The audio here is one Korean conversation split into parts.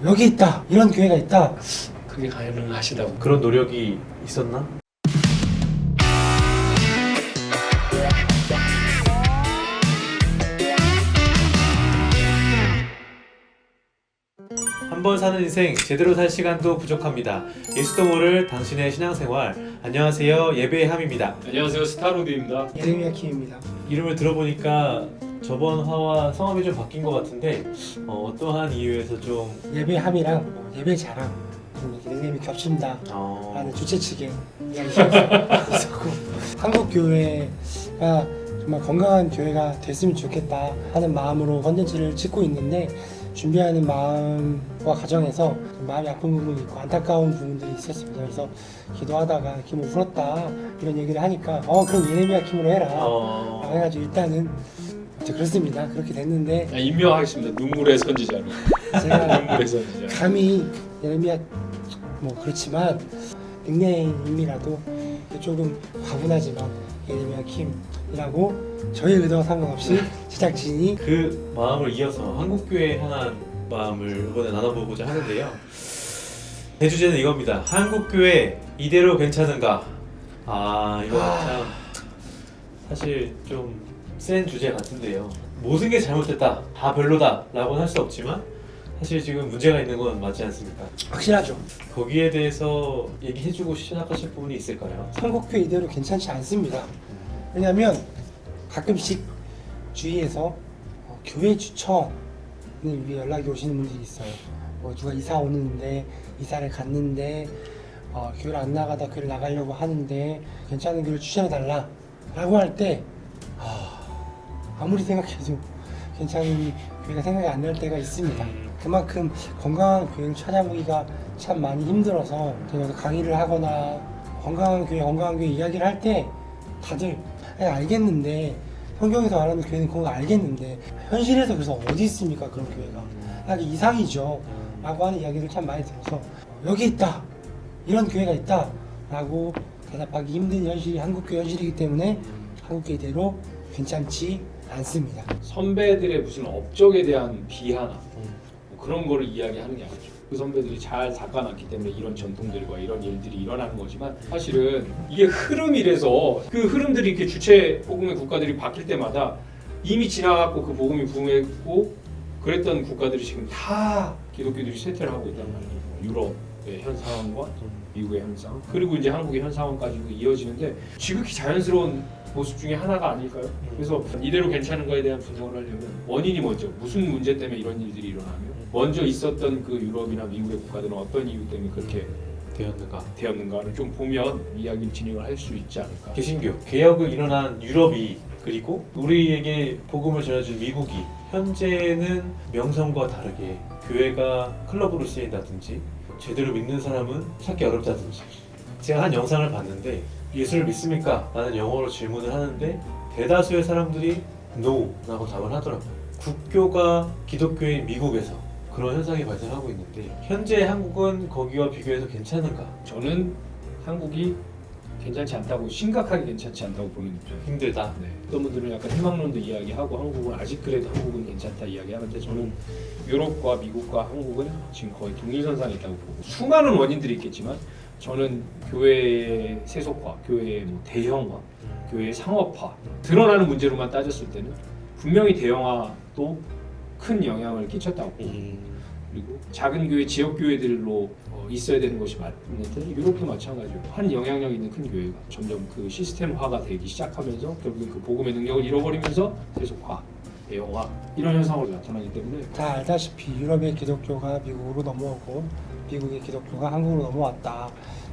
여기 있다, 이런 교회가 있다. 그게 가능하시다고. 그런 노력이 있었나? 한 번 사는 인생 제대로 살 시간도 부족합니다. 예수도 모를 당신의 신앙생활. 안녕하세요, 예배의 함입니다. 안녕하세요, 스타로드입니다. 예레미야 킴입니다. 이름을 들어보니까 저번 화와 성함이 좀 바뀐 것 같은데 어떠한 이유에서 좀 예배함이랑 예배 자랑 좀 이름이 겹친다 라는 주최 측에 이야기가 있었고, 한국 교회가 정말 건강한 교회가 됐으면 좋겠다 하는 마음으로 컨텐츠를 찍고 있는데, 준비하는 마음과 과정에서 마음이 아픈 부분이 있고 안타까운 부분들이 있었습니다. 그래서 기도하다가 김을 울었다 이런 얘기를 하니까 그럼 예레미야 킴으로 해라 라고 해가지고 일단은 그렇습니다. 그렇게 됐는데 임명하겠습니다. 눈물의 선지자로. 제가 눈물의 선지자. 감히 예레미야 그렇지만 닉네임이라도 조금 과분하지만 예레미야 킴이라고 저희 의도와 상관없이 제작진이 그 마음을 이어서 한국교회에 향한 마음을 이번에 나눠보고자 하는데요. 대주제는 이겁니다. 한국교회 이대로 괜찮은가? 이거 참 사실 좀 센 주제 같은데요. 모든 게 잘못됐다, 다 별로다 라고는 할 수 없지만 사실 지금 문제가 있는 건 맞지 않습니까? 확실하죠. 거기에 대해서 얘기해주고 시작하실 부분이 있을까요? 한국교회 이대로 괜찮지 않습니다. 왜냐하면 가끔씩 주위에서 교회 추천을 위해 연락이 오시는 분들이 있어요. 누가 이사 오는데 이사를 갔는데 교회를 안 나가다 교회를 나가려고 하는데 괜찮은 교회를 추천해달라 라고 할 때 아무리 생각해도 괜찮은 교회가 생각이 안 날 때가 있습니다. 그만큼 건강한 교회를 찾아보기가 참 많이 힘들어서 제가 강의를 하거나 건강한 교회 이야기를 할 때 다들 알겠는데, 성경에서 말하는 교회는 그거 알겠는데 현실에서 그래서 어디 있습니까 그런 교회가, 이상이죠 라고 하는 이야기를 참 많이 들어서 여기 있다, 이런 교회가 있다 라고 대답하기 힘든 현실이 한국교회 현실이기 때문에 한국교회대로 괜찮지 않습니다. 선배들의 무슨 업적에 대한 비하나 뭐 그런 거를 이야기하는 게 아니죠. 그 선배들이 잘 닦아놨기 때문에 이런 전통들과 이런 일들이 일어나는 거지만, 사실은 이게 흐름이라서 그 흐름들이 이렇게 주체 복음의 국가들이 바뀔 때마다 이미 지나갔고 그 복음이 부흥했고 그랬던 국가들이 지금 다 기독교들이 쇠퇴를 하고 있단 말이에요. 유럽의 현 상황과 미국의 현 상황, 그리고 이제 한국의 현 상황까지 이어지는데 지극히 자연스러운 모습 중에 하나가 아닐까요? 그래서 이대로 괜찮은 거에 대한 분석을 하려면 원인이 먼저 무슨 문제 때문에 이런 일들이 일어나며 먼저 있었던 그 유럽이나 미국의 국가들은 어떤 이유 때문에 그렇게 되었는가를 좀 보면 이야기를 진행을 할 수 있지 않을까. 개신교 개혁을 일어난 유럽이, 그리고 우리에게 복음을 전해준 미국이 현재는 명성과 다르게 교회가 클럽으로 쓰인다든지 제대로 믿는 사람은 찾기 어렵다든지. 제가 한 영상을 봤는데 예수를 믿습니까? 라는 영어로 질문을 하는데 대다수의 사람들이 No 라고 답을 하더라고요. 국교가 기독교인 미국에서 그런 현상이 발생하고 있는데 현재 한국은 거기와 비교해서 괜찮은가? 저는 한국이 괜찮지 않다고, 심각하게 괜찮지 않다고 보는 입장이에요. 힘들다. 네. 어떤 분들은 약간 희망론도 이야기하고 한국은 아직 그래도 한국은 괜찮다 이야기하는데, 저는 유럽과 미국과 한국은 지금 거의 동일선상에 있다고 보고, 수많은 원인들이 있겠지만 저는 교회의 세속화, 교회의 대형화, 교회의 상업화 드러나는 문제로만 따졌을 때는 분명히 대형화도 큰 영향을 끼쳤다고 봅니다. 그리고 작은 교회, 지역 교회들로 있어야 되는 것이 맞는데 유럽도 마찬가지로 한 영향력 있는 큰 교회가 점점 그 시스템화가 되기 시작하면서 결국엔 그 복음의 능력을 잃어버리면서 세속화, 대형화 이런 현상으로 나타나기 때문에, 다 알다시피 유럽의 기독교가 미국으로 넘어오고 미국의 기독교가 한국으로 넘어왔다.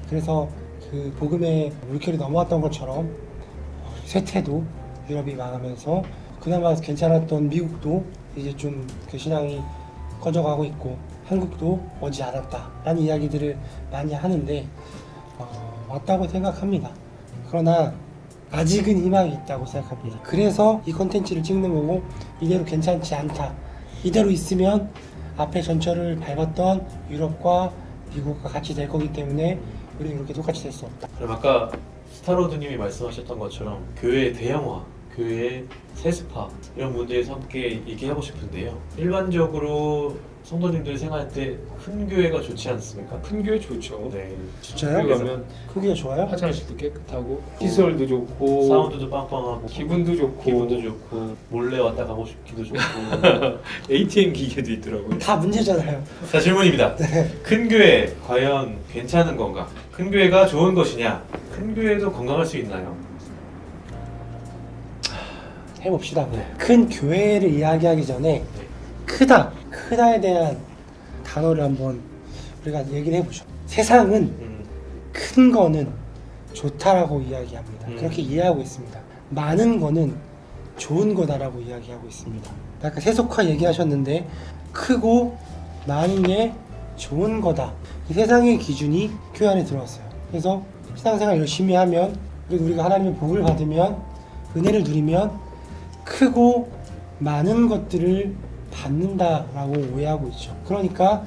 그래서 그 복음의 물결이 넘어왔던 것처럼 쇠퇴도 유럽이 망하면서 그나마 괜찮았던 미국도 이제 좀 그 신앙이 꺼져가고 있고 한국도 머지않았다라는 이야기들을 많이 하는데 맞다고 생각합니다. 그러나 아직은 희망이 있다고 생각합니다. 그래서 이 콘텐츠를 찍는 거고, 이대로 괜찮지 않다, 이대로 있으면 앞에 전철을 밟았던 유럽과 미국과 같이 될 거기 때문에 우리는 그렇게 똑같이 될 수 없다. 그럼 아까 스타로드님이 말씀하셨던 것처럼 교회의 대형화, 교회의 세습화 이런 문제에서 함께 얘기하고 싶은데요. 일반적으로 성도님들 생활할 때 큰 교회가 좋지 않습니까? 큰 교회 좋죠. 네. 진짜요? 교회 가면 크기가 좋아요? 화장실도 깨끗하고 시설도 좋고 사운드도 빵빵하고 기분도 좋고 기분도 좋고 몰래 왔다 가고 싶기도 좋고. ATM 기계도 있더라고요. 다 문제잖아요. 자, 질문입니다. 큰 교회 과연 괜찮은 건가? 큰 교회가 좋은 것이냐? 큰 교회도 건강할 수 있나요? 해봅시다. 네. 큰 교회를 이야기하기 전에 크다에 대한 단어를 한번 우리가 얘기를 해보죠. 세상은 큰 거는 좋다라고 이야기합니다. 그렇게 이해하고 있습니다. 많은 거는 좋은 거다라고 이야기하고 있습니다. 아까 세속화 얘기하셨는데 크고 많은 게 좋은 거다. 이 세상의 기준이 교회 안에 들어왔어요. 그래서 신앙생활 열심히 하면 그리고 우리가 하나님의 복을 받으면 은혜를 누리면 크고 많은 것들을 받는다라고 오해하고 있죠. 그러니까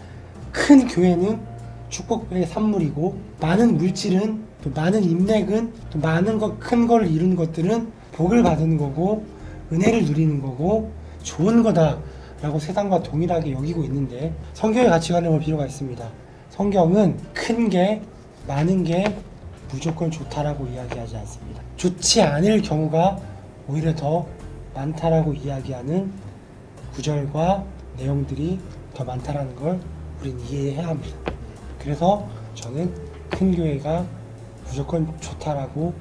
큰 교회는 축복의 산물이고 많은 물질은 또 많은 인맥은 또 많은 것 큰 걸 이룬 것들은 복을 받는 거고 은혜를 누리는 거고 좋은 거다라고 세상과 동일하게 여기고 있는데 성경의 가치관을 볼 필요가 있습니다. 성경은 큰 게 많은 게 무조건 좋다라고 이야기하지 않습니다. 좋지 않을 경우가 오히려 더 많다라고 이야기하는 구절과 내용들이 더 많다라는 걸 우린 이해해야 합니다. 그래서 저는 큰 교회가 무조건 좋다라고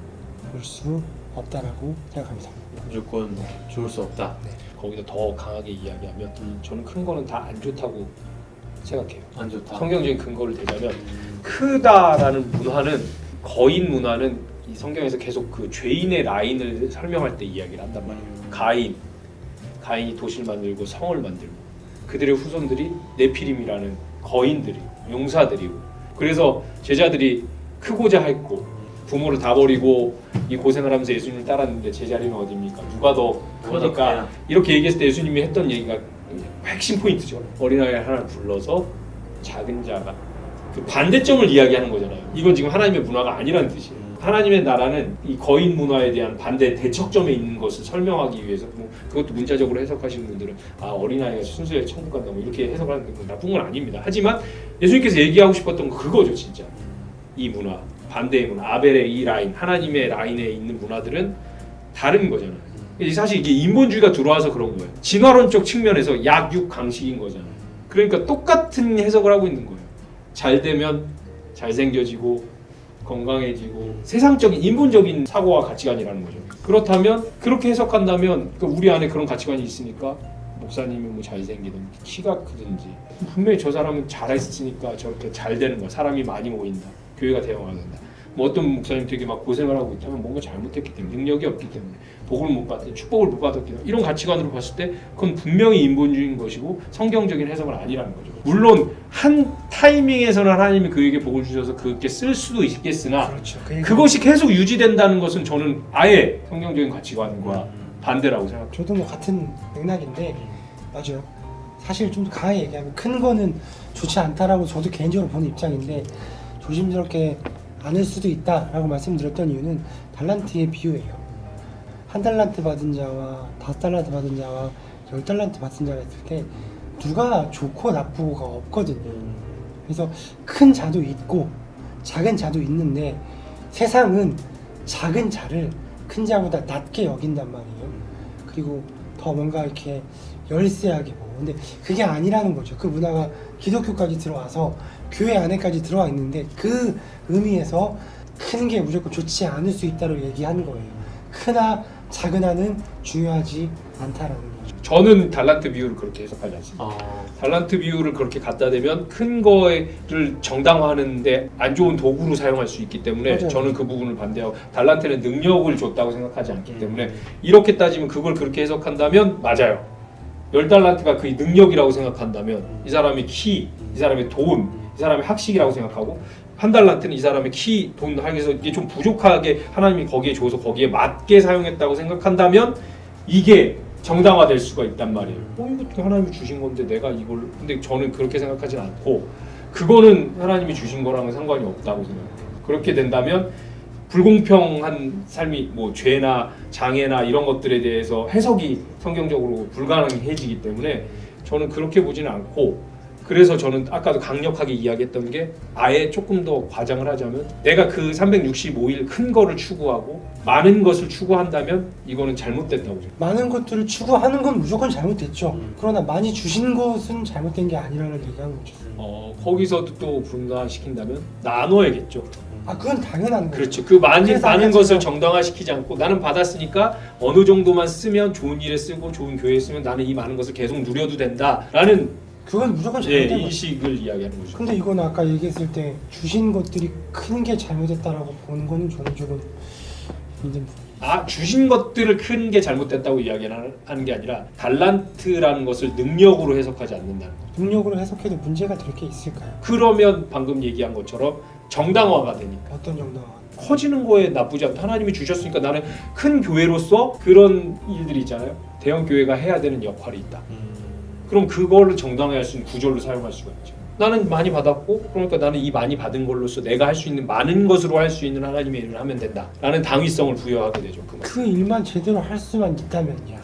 볼 수 없다라고 생각합니다. 무조건 좋을 수 없다. 거기다 더 강하게 이야기하면 저는 큰 거는 다 안 좋다고 생각해요. 안 좋다. 성경적인 근거를 대자면 크다라는 문화는 거인 문화는 이 성경에서 계속 그 죄인의 라인을 설명할 때 이야기를 한단 말이에요. 가인이 도시를 만들고 성을 만들고 그들의 후손들이 네피림이라는 거인들이 용사들이고 그래서 제자들이 크고자 했고 부모를 다 버리고 이 고생을 하면서 예수님을 따랐는데 제자리는 어디입니까? 누가 더 크니까 이렇게 얘기했을 때 예수님이 했던 얘기가 핵심 포인트죠. 어린아이 하나를 불러서 작은 자가 그 반대점을 이야기하는 거잖아요. 이건 지금 하나님의 문화가 아니라는 뜻이에요. 하나님의 나라는 이 거인 문화에 대한 반대 대척점에 있는 것을 설명하기 위해서 뭐 그것도 문자적으로 해석하시는 분들은 어린아이가 순수하게 천국 간다 뭐 이렇게 해석을 하는 건 나쁜 건 아닙니다. 하지만 예수님께서 얘기하고 싶었던 건 그거죠. 진짜 이 문화 반대의 문화 아벨의 이 라인 하나님의 라인에 있는 문화들은 다른 거잖아요. 사실 이게 인본주의가 들어와서 그런 거예요. 진화론적 측면에서 약육 강식인 거잖아요. 그러니까 똑같은 해석을 하고 있는 거예요. 잘 되면 잘생겨지고 건강해지고 세상적인 인본적인 사고와 가치관이라는 거죠. 그렇다면 그렇게 해석한다면 우리 안에 그런 가치관이 있으니까 목사님이 뭐 잘생기든 키가 크든지 분명히 저 사람은 잘했으니까 저렇게 잘 되는 거야. 사람이 많이 모인다. 교회가 대형화된다. 뭐 어떤 목사님 되게 막 고생을 하고 있다면 뭔가 잘못했기 때문에 능력이 없기 때문에 복을 못 받았기 축복을 못 받았기 때문에 이런 가치관으로 봤을 때 그건 분명히 인본주의인 것이고 성경적인 해석은 아니라는 거죠. 물론 한 타이밍에서는 하나님이 그에게 복을 주셔서 그렇게 쓸 수도 있겠으나 그렇죠. 그것이 계속 유지된다는 것은 저는 아예 성경적인 가치관과 반대라고 생각합니다. 저도 뭐 같은 맥락인데 맞아요. 사실 좀 더 강하게 얘기하면 큰 거는 좋지 않다라고 저도 개인적으로 보는 입장인데 조심스럽게 않을 수도 있다라고 말씀드렸던 이유는 달란트의 비유예요. 1달란트 받은 자와 5달란트 받은 자와 10달란트 받은 자가 있을 때 누가 좋고 나쁘고가 없거든요. 그래서 큰 자도 있고 작은 자도 있는데 세상은 작은 자를 큰 자보다 낮게 여긴단 말이에요. 그리고 더 뭔가 이렇게 열세하게 보고 근데 그게 아니라는 거죠. 그 문화가 기독교까지 들어와서 교회 안에까지 들어와 있는데 그 의미에서 큰 게 무조건 좋지 않을 수 있다고 얘기하는 거예요. 크나 작으나는 중요하지 않다라는 거죠. 저는 달란트 비유를 그렇게 해석하지 않습니다. 달란트 비유를 그렇게 갖다 대면 큰 거를 정당화하는데 안 좋은 도구로 사용할 수 있기 때문에 맞아요. 저는 그 부분을 반대하고 달란트는 능력을 줬다고 생각하지 않기 때문에 이렇게 따지면 그걸 그렇게 해석한다면 맞아요. 10달란트가 그 능력이라고 생각한다면 이 사람의 키, 이 사람의 돈, 이 사람의 학식이라고 생각하고 1달란트는 이 사람의 키, 돈, 학에서 이게 좀 부족하게 하나님이 거기에 줘서 거기에 맞게 사용했다고 생각한다면 이게 정당화될 수가 있단 말이에요. 이거 하나님이 주신 건데 내가 이걸 근데 저는 그렇게 생각하진 않고 그거는 하나님이 주신 거랑은 상관이 없다고 생각해요. 그렇게 된다면 불공평한 삶이 뭐 죄나 장애나 이런 것들에 대해서 해석이 성경적으로 불가능해지기 때문에 저는 그렇게 보지는 않고 그래서 저는 아까도 강력하게 이야기했던 게 아예 조금 더 과장을 하자면 내가 그 365일 큰 거를 추구하고 많은 것을 추구한다면 이거는 잘못됐다고 생각해요. 많은 것들을 추구하는 건 무조건 잘못됐죠. 그러나 많이 주신 것은 잘못된 게 아니라는 얘기한 거죠. 거기서도 또 분화시킨다면 나눠야겠죠. 아 그건 당연한 거죠. 그렇죠. 그 많은 그래서 아까 것을 제가- 정당화시키지 않고 나는 받았으니까 어느 정도만 쓰면 좋은 일에 쓰고 좋은 교회에 쓰면 나는 이 많은 것을 계속 누려도 된다라는 그건 무조건 잘못된 거죠. 인식을 이야기하는 거죠. 근데 이건 아까 얘기했을 때 주신 것들이 큰 게 잘못됐다라고 보는 거는 저는 조금 힘든 부분. 주신 것들을 큰 게 잘못됐다고 이야기하는 게 아니라 달란트라는 것을 능력으로 해석하지 않는다는 거. 능력으로 해석해도 문제가 될 게 있을까요? 그러면 방금 얘기한 것처럼 정당화가 되니까 어떤 정도가? 커지는 거에 나쁘지 않다. 하나님이 주셨으니까 나는 큰 교회로서 그런 일들이 있잖아요. 대형 교회가 해야 되는 역할이 있다. 그럼 그거를 정당화할 수 있는 구절로 사용할 수가 있죠. 나는 많이 받았고 그러니까 나는 이 많이 받은 걸로서 내가 할 수 있는 많은 것으로 할 수 있는 하나님의 일을 하면 된다라는 당위성을 부여하게 되죠. 그 일만 제대로 할 수만 있다면요.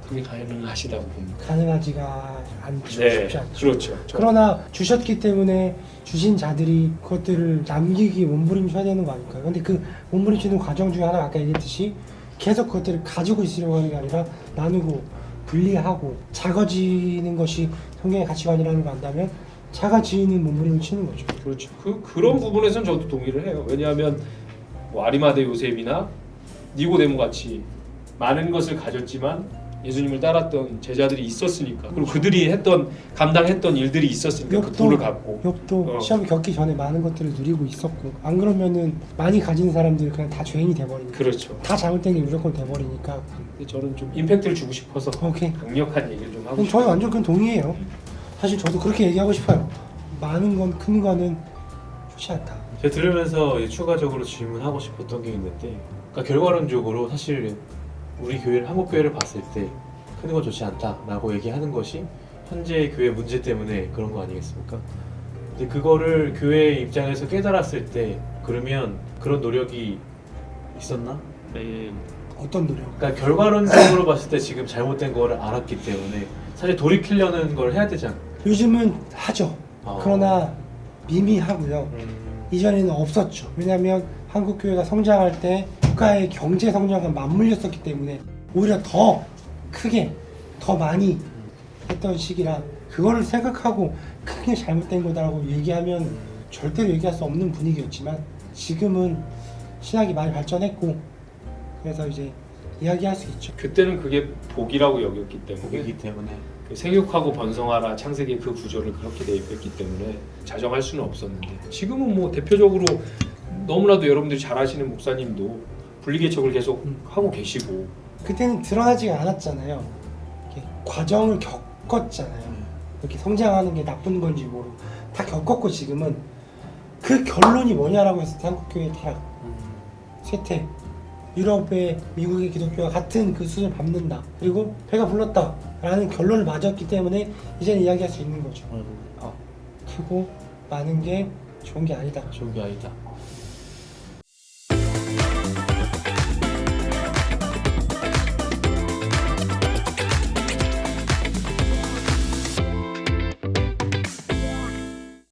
그게 가능하시다고 봅니다. 가능하지가 않죠. 네, 쉽지 않죠. 그렇죠. 그러나 주셨기 때문에 주신 자들이 그것들을 남기기 몸부림쳐야 되는 거 아닐까요? 근데 그 몸부림치는 과정 중에 하나 아까 얘기했듯이 계속 그것들을 가지고 있으려고 하는 게 아니라 나누고 분리하고 작아지는 것이 성경의 가치관이라는 걸 안다면 작아지는 몸부림을 치는 거죠. 그렇죠. 그런 부분에서는 저도 동의를 해요. 왜냐하면 뭐 아리마대 요셉이나 니고데모 같이 많은 것을 가졌지만 예수님을 따랐던 제자들이 있었으니까 그리고 그들이 감당했던 일들이 있었으니까 그 도를 갖고 욥도 시험 겪기 전에 많은 것들을 누리고 있었고 안 그러면은 많이 가진 사람들이 그냥 다 죄인이 돼버리니까 그렇죠. 다 잘못된 게 무조건 돼버리니까 근데 저는 좀 임팩트를 주고 싶어서 오케이. 강력한 얘기를 좀 하고 그럼 싶어요. 저는 완전 그건 동의해요. 사실 저도 그렇게 얘기하고 싶어요. 많은 건 큰 거는 좋지 않다. 제가 들으면서 이제 추가적으로 질문하고 싶었던 게 있는데, 그러니까 결과론적으로 사실 우리 교회를 한국 교회를 봤을 때 크는 건 좋지 않다라고 얘기하는 것이 현재 교회 문제 때문에 그런 거 아니겠습니까? 근데 그거를 교회 입장에서 깨달았을 때 그러면 그런 노력이 있었나? 네. 어떤 노력? 그러니까 결과론적으로 봤을 때 지금 잘못된 거를 알았기 때문에 사실 돌이키려는 걸 해야 되지 않나? 요즘은 하죠. 아. 그러나 미미하고요. 이전에는 없었죠. 왜냐하면 한국 교회가 성장할 때 국가의 경제 성장과 맞물렸었기 때문에 오히려 더 크게 더 많이 했던 시기라 그거를 생각하고 크게 잘못된 거다라고 얘기하면 절대로 얘기할 수 없는 분위기였지만 지금은 신학이 많이 발전했고 그래서 이제 이야기할 수 있죠. 그때는 그게 복이라고 여겼기 때문에 거기기 때문에 그 생육하고 번성하라 창세기 그 구절을 그렇게 대입했기 때문에 자정할 수는 없었는데 지금은 뭐 대표적으로 너무나도 여러분들이 잘 아시는 목사님도 분리개척을 계속 하고 계시고 그때는 드러나지가 않았잖아요. 이렇게 과정을 겪었잖아요. 이렇게 성장하는 게 나쁜 건지 모르고 다 겪었고 지금은 그 결론이 뭐냐라고 했을 때 한국교회 타락, 쇠퇴, 유럽의 미국의 기독교와 같은 그 수준을 밟는다. 그리고 배가 불렀다라는 결론을 맞았기 때문에 이제는 이야기할 수 있는 거죠. 크고 많은 게 좋은 게 아니다. 좋은 게 아니다.